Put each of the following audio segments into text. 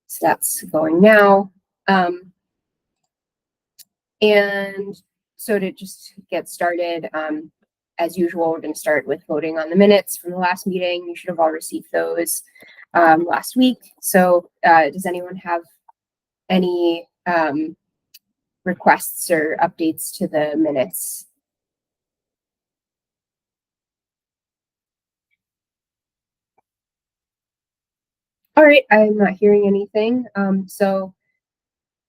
So that's going now. And so to just get started, as usual, we're going to start with voting on the minutes from the last meeting. You should have all received those last week. So does anyone have any requests or updates to the minutes? All right, I'm not hearing anything. So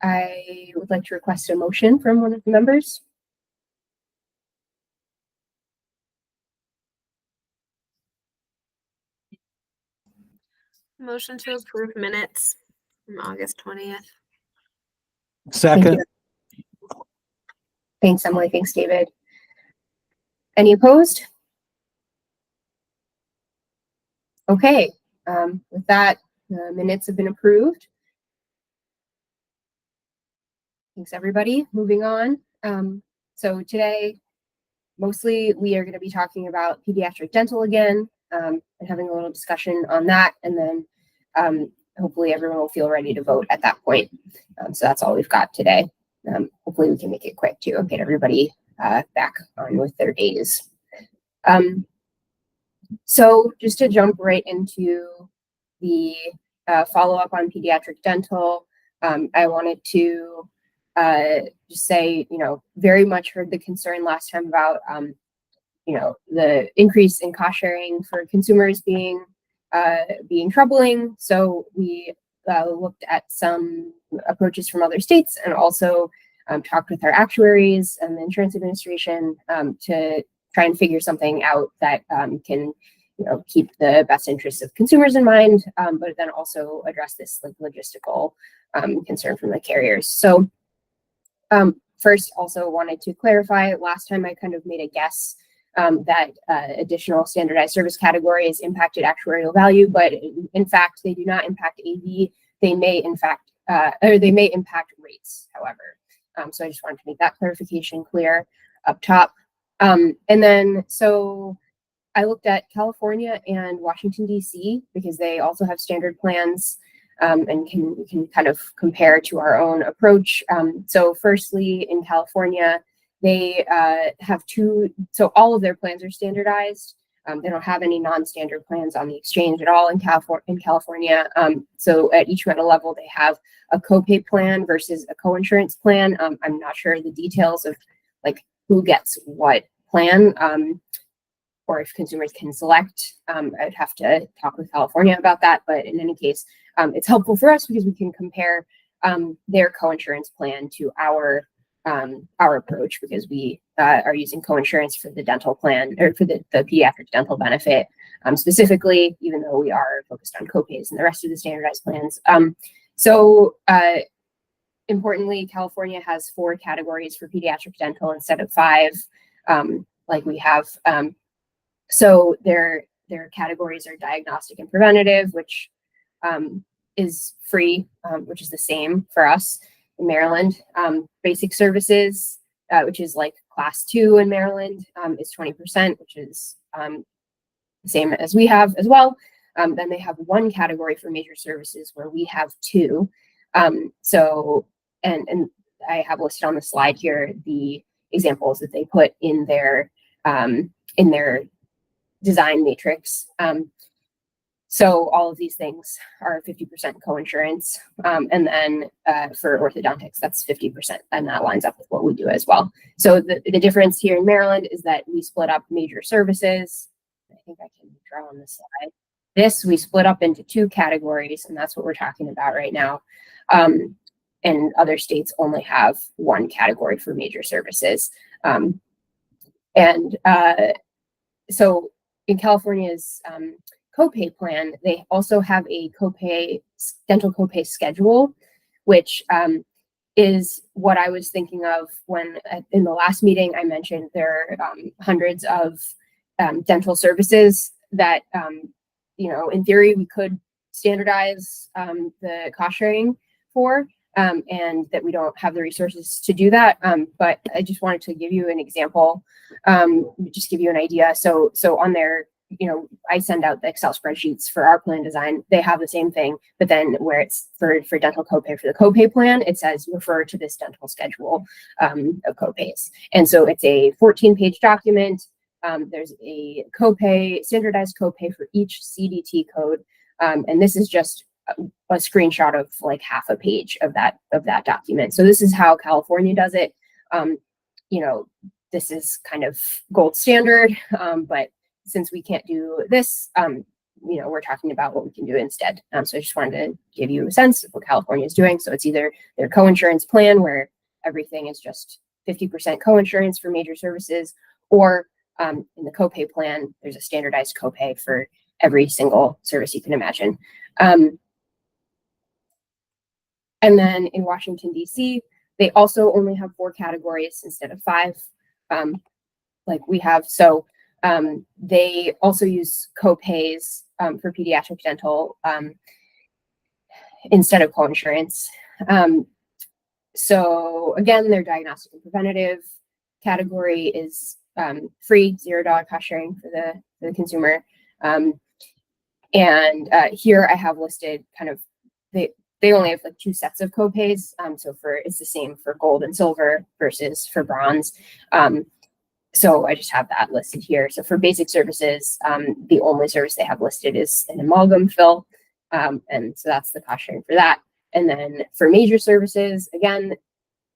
I would like to request a motion from one of the members. Motion to approve minutes from August 20th. Second. Thanks, Emily. Thanks, David. Any opposed? Okay, with that, the minutes have been approved. Thanks, everybody. Moving on. So today, mostly we are going to be talking about pediatric dental again, and having a little discussion on that, and then hopefully everyone will feel ready to vote at that point. So that's all we've got today. Hopefully we can make it quick too, get everybody back on with their days. So just to jump right into the follow-up on pediatric dental, I wanted to just say, very much heard the concern last time about, the increase in cost sharing for consumers being troubling. So we looked at some approaches from other states and also talked with our actuaries and the insurance administration to try and figure something out that can keep the best interests of consumers in mind, but then also address this logistical concern from the carriers. So first, also wanted to clarify, last time I kind of made a guess that additional standardized service categories impacted actuarial value, but in fact, they do not impact AV. They may impact rates, however. So I just wanted to make that clarification clear up top. And then, so I looked at California and Washington, D.C., because they also have standard plans and can kind of compare to our own approach. So firstly, in California, they have so all of their plans are standardized. They don't have any non-standard plans on the exchange at all in California. So at each metal level, they have a copay plan versus a co-insurance plan. I'm not sure the details of who gets what plan, or if consumers can select. I'd have to talk with California about that. But in any case, it's helpful for us because we can compare their co-insurance plan to our approach, because we are using co-insurance for the dental plan, or for the pediatric dental benefit specifically, even though we are focused on copays and the rest of the standardized plans. So importantly, California has 4 categories for pediatric dental instead of 5, like we have. So their categories are diagnostic and preventative, which is free, which is the same for us in Maryland. Basic services, which is like class 2 in Maryland, is 20%, which is the same as we have as well. Then they have 1 category for major services where we have 2. So, and I have listed on the slide here the examples that they put in their design matrix. So all of these things are 50% co-insurance. And then for orthodontics, that's 50%. And that lines up with what we do as well. So the difference here in Maryland is that we split up major services. I think I can draw on the slide. This we split up into 2 categories, and that's what we're talking about right now. And other states only have 1 category for major services. So in California's copay plan, they also have a dental copay schedule, which is what I was thinking of when in the last meeting I mentioned there are hundreds of dental services that in theory we could standardize the cost sharing for, and that we don't have the resources to do that. But I just wanted to give you an example, just give you an idea. So on their I send out the Excel spreadsheets for our plan design. They have the same thing, but then where it's for dental copay for the copay plan, it says refer to this dental schedule of copays. And so it's a 14-page document. There's a standardized copay for each CDT code. And this is just a screenshot of like half a page of that document. So this is how California does it. This is kind of gold standard, but since we can't do this, we're talking about what we can do instead. So I just wanted to give you a sense of what California is doing. So it's either their co-insurance plan where everything is just 50% co-insurance for major services, or in the copay plan, there's a standardized copay for every single service you can imagine. And then in Washington, D.C., they also only have 4 categories instead of 5, like we have. So they also use copays for pediatric dental instead of co-insurance. So again, their diagnostic and preventative category is free, $0 cost sharing for the consumer. And here I have listed kind of they only have like 2 sets of copays. So it's the same for gold and silver versus for bronze. So I just have that listed here. So for basic services, the only service they have listed is an amalgam fill. And so that's the cost sharing for that. And then for major services, again,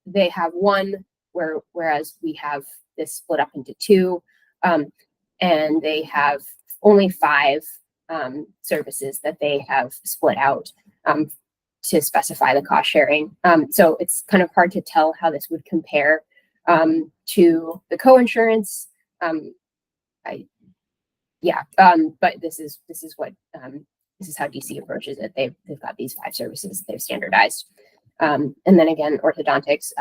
they have 1 whereas we have this split up into 2. And they have only 5 services that they have split out to specify the cost sharing. So it's kind of hard to tell how this would compare to the co-insurance. But this is how DC approaches it. They've got these 5 services they've standardized. And then again, orthodontics,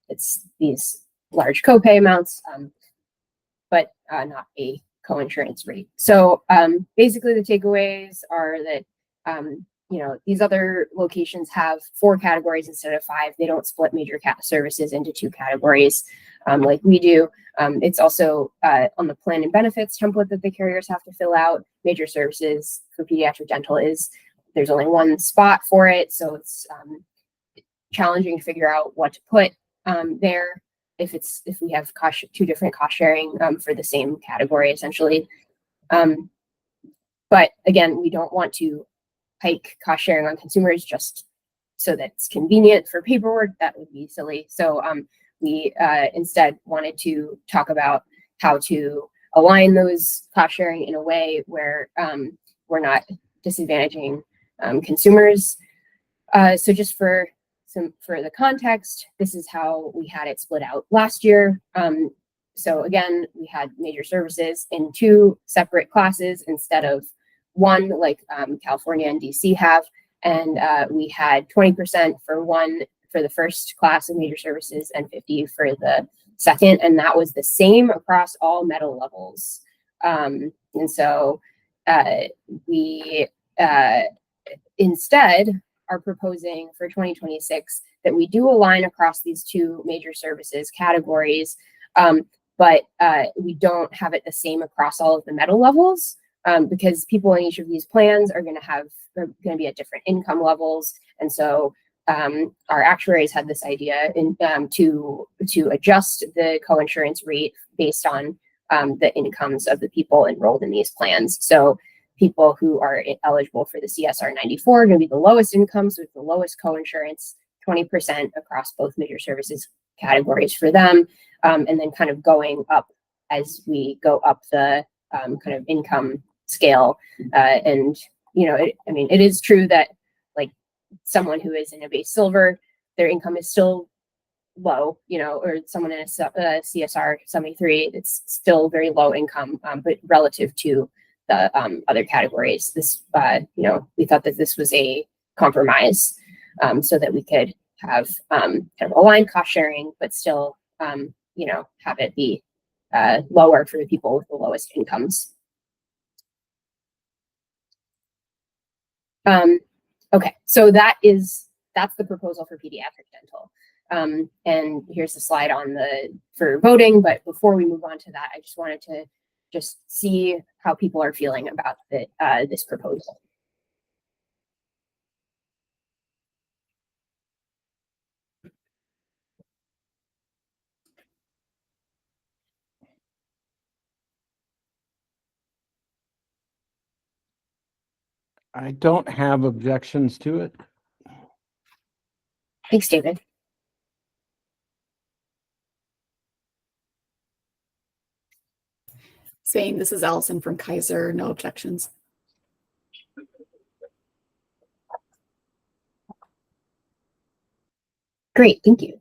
it's these large copay amounts, but not a co-insurance rate. So basically the takeaways are that these other locations have 4 categories instead of 5. They don't split major services into 2 categories like we do. It's also on the plan and benefits template that the carriers have to fill out. Major services for pediatric dental there's only 1 spot for it. So it's challenging to figure out what to put there if we have 2 different cost sharing for the same category essentially. But again, we don't want to hike cost sharing on consumers just so that it's convenient for paperwork. That would be silly. So we instead wanted to talk about how to align those cost sharing in a way where we're not disadvantaging consumers. So just for the context, this is how we had it split out last year. So again, we had major services in 2 separate classes instead of 1 like California and DC have. And we had 20% for the first class of major services and 50 for the second. And that was the same across all metal levels. And so we instead are proposing for 2026 that we do align across these 2 major services categories, but we don't have it the same across all of the metal levels because people in each of these plans are going to be at different income levels. And so our actuaries had this idea to adjust the co-insurance rate based on the incomes of the people enrolled in these plans. So people who are eligible for the CSR 94 are going to be the lowest incomes with the lowest co-insurance, 20% across both major services categories for them, and then kind of going up as we go up the kind of income scale. And it is true that like someone who is in a base silver, their income is still low, or someone in a CSR 73, it's still very low income, but relative to the other categories, this, we thought that this was a compromise so that we could have kind of aligned cost sharing, but still, have it be lower for the people with the lowest incomes. Okay, so that's the proposal for pediatric dental. And here's the slide for voting. But before we move on to that, I just wanted to just see how people are feeling about this proposal. I don't have objections to it. Thanks, David. Same. This is Allison from Kaiser. No objections. Great, thank you.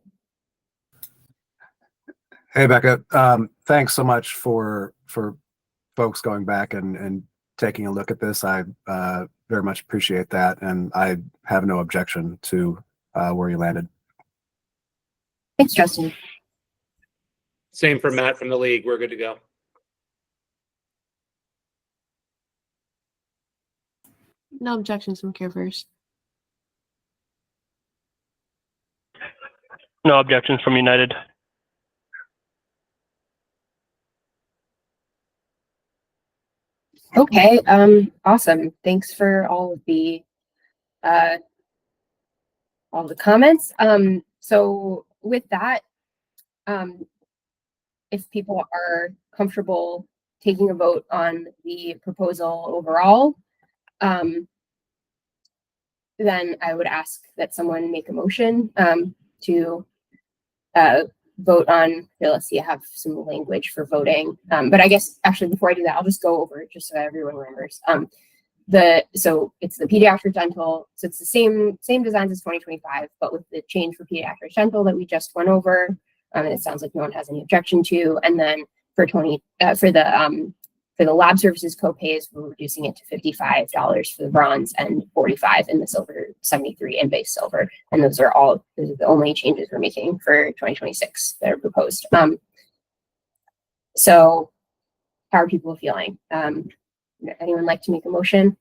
Hey, Becca. Thanks so much for folks going back and taking a look at this. I very much appreciate that, and I have no objection to where you landed. Thanks, Justin. Same for Matt from the league. We're good to go. No objections from CareFirst. No objections from United. Okay, awesome. Thanks for all the comments. So with that, if people are comfortable taking a vote on the proposal overall, then I would ask that someone make a motion to vote on, here, let's see, I have some language for voting. But I guess actually before I do that, I'll just go over it just so everyone remembers. So it's the pediatric dental. So it's the same designs as 2025, but with the change for pediatric dental that we just went over. And it sounds like no one has any objection to. And then for the lab services copays, we're reducing it to $55 for the bronze and $45 in the silver, 73 in base silver. And those are the only changes we're making for 2026 that are proposed. So how are people feeling? Anyone like to make a motion?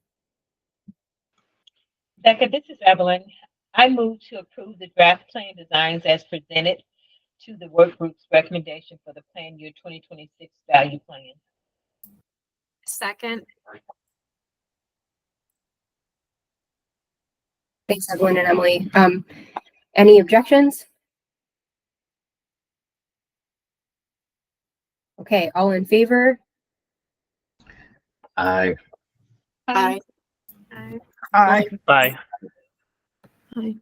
Becca, this is Evelyn. I move to approve the draft plan designs as presented to the work group's recommendation for the plan year 2026 value plan. Second. Thanks, Evelyn and Emily. Any objections? Okay, all in favor? Aye. Aye. Aye. Aye. Aye. Aye.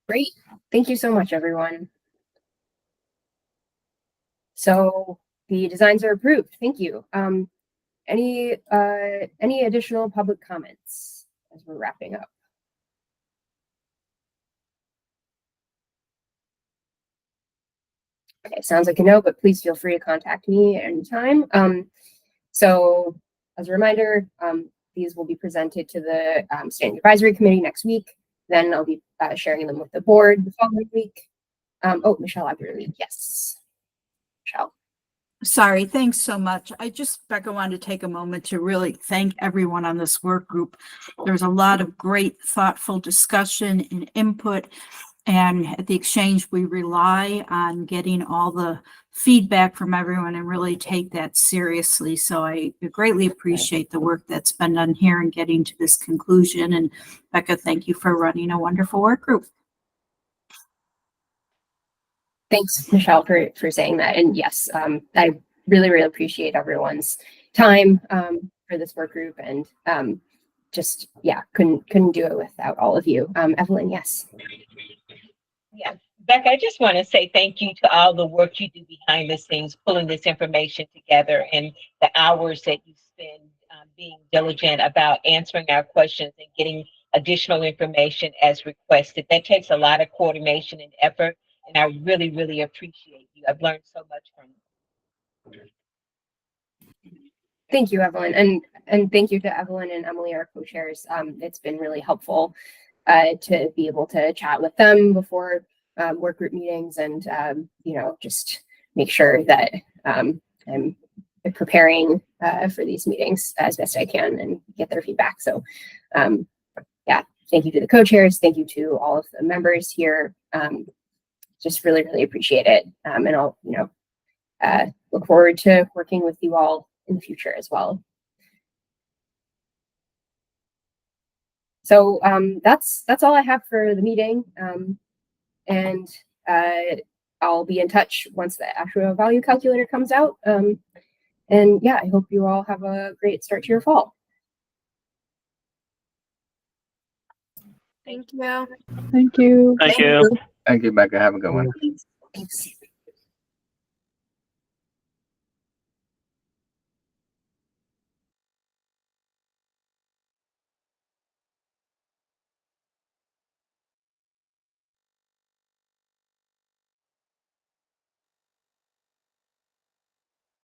Great. Thank you so much, everyone. So the designs are approved. Thank you. Any additional public comments as we're wrapping up? Okay, sounds like a no, but please feel free to contact me anytime. So as a reminder, these will be presented to the Standing Advisory Committee next week. Then I'll be sharing them with the board the following week. Oh, Michelle, yes. Michelle. Sorry, thanks so much. Becca, wanted to take a moment to really thank everyone on this work group. There's a lot of great, thoughtful discussion and input. And at the exchange, we rely on getting all the feedback from everyone and really take that seriously. So I greatly appreciate the work that's been done here and getting to this conclusion. And Becca, thank you for running a wonderful work group. Thanks, Michelle, for saying that. And yes, I really, really appreciate everyone's time for this work group, and just, yeah, couldn't do it without all of you. Evelyn, yes. Yes, Becca, I just want to say thank you to all the work you do behind the scenes, pulling this information together, and the hours that you spend being diligent about answering our questions and getting additional information as requested. That takes a lot of coordination and effort, and I really, really appreciate you. I've learned so much from you. Thank you, Evelyn, and thank you to Evelyn and Emily, our co-chairs. It's been really helpful to be able to chat with them before work group meetings, and just make sure that I'm preparing for these meetings as best I can and get their feedback. So yeah, thank you to the co-chairs, thank you to all of the members here. just really, really appreciate it. And I'll, look forward to working with you all in the future as well. So that's all I have for the meeting. And I'll be in touch once the actual value calculator comes out. And yeah, I hope you all have a great start to your fall. Thank you. Thank you. Thank you. Thank you, Becca. Have a good one. Thanks.